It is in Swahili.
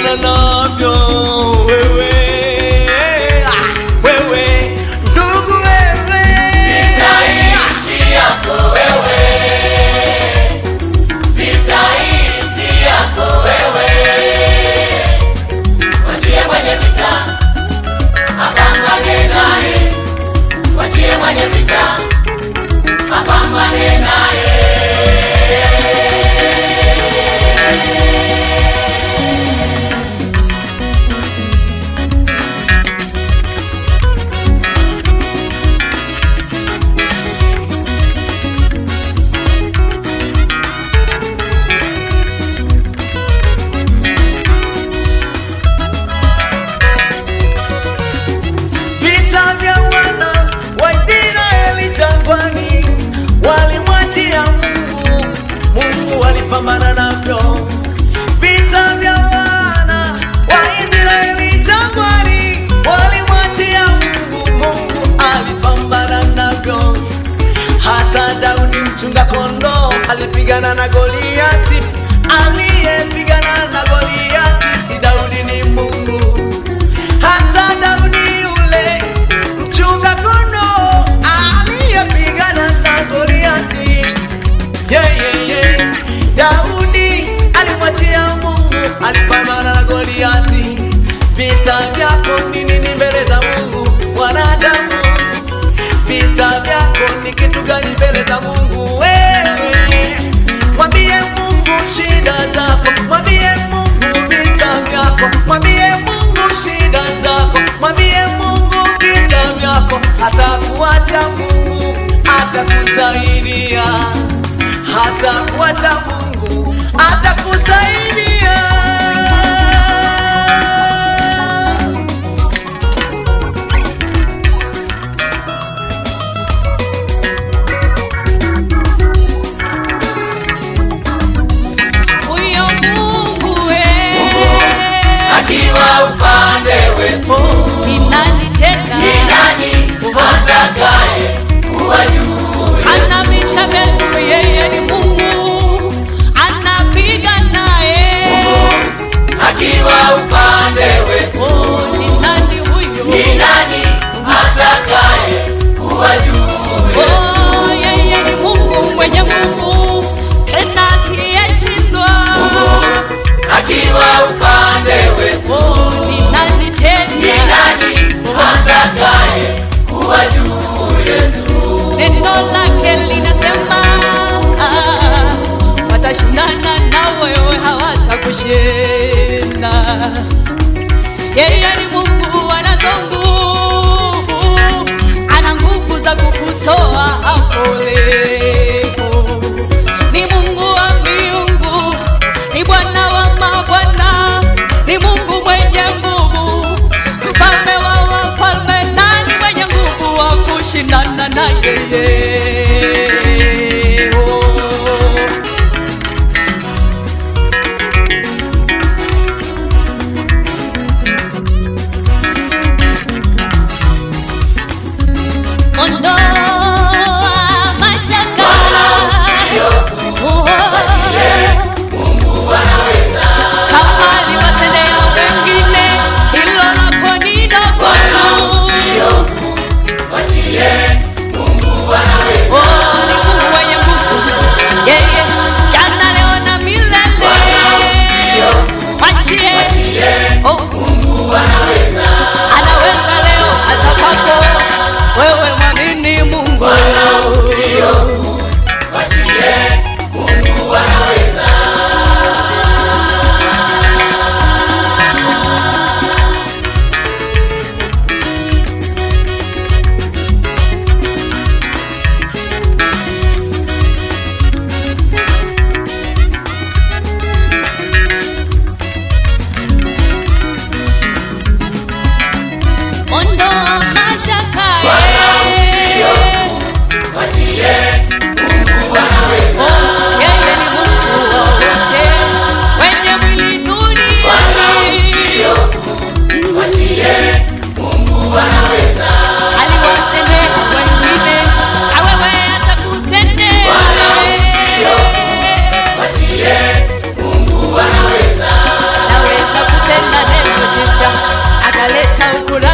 ulipambana navyo wewe, wewe ndugu, wewe vita hii si yako wewe, vita hii si yako wewe. Wachie mwenye vita apambane naye, wachie mwenye vita apambane naye. Pambana navyo vita vya wana wa Israeli jangwani, walimwachia Mungu, Mungu alipambana navyo. Hata Daudi mchunga kondoo alipigana na Goliati, aliyepigana na Goliati si Daudi, ni Mungu. Hata Daudi yule mchunga kondoo aliyepigana na Goliati, Daudi alimwachia Mungu, alipambana na Goliati. Vita vyako ni nini mbele za Mungu mwanadamu? Vita vyako ni kitu gani mbele za Mungu? Wewe mwambie Mungu shida zako, mwambie Mungu vita vyako, mwambie Mungu shida zako, mwambie Mungu vita vyako. Hatakuacha Mungu, atakusaidia. Hatakuacha Mungu, atakusaidia. Huyo Mungu akiwa upande wetu, ni nani tena? Ni nani atakaye kuwa juu? Ana vita vyetu, yeye ni Mungu, anapiga naye. Akiwa upande wetu, Ni nani huyo? ni nani atakaye kuwa juu? Yeye ni Mungu mwenye nguvu, tena asiyeshindwa. Akiwa upande wetu, Ni nani tena? ni nani atakaye kuwa juu yetu? Neno lake linasema watashindana na wewe, hawatakushinda. Yeye ni Mungu, anazo nguvu, ana nguvu za kukutoa hapo leo. Ni Mungu wa miungu, ni Bwana wa mabwana, ni Mungu mwenye nguvu, mfalme wa wafalme. Nani mwenye nguvu wa kushindana na yeye? Ondoa mashaka, hata ukurasa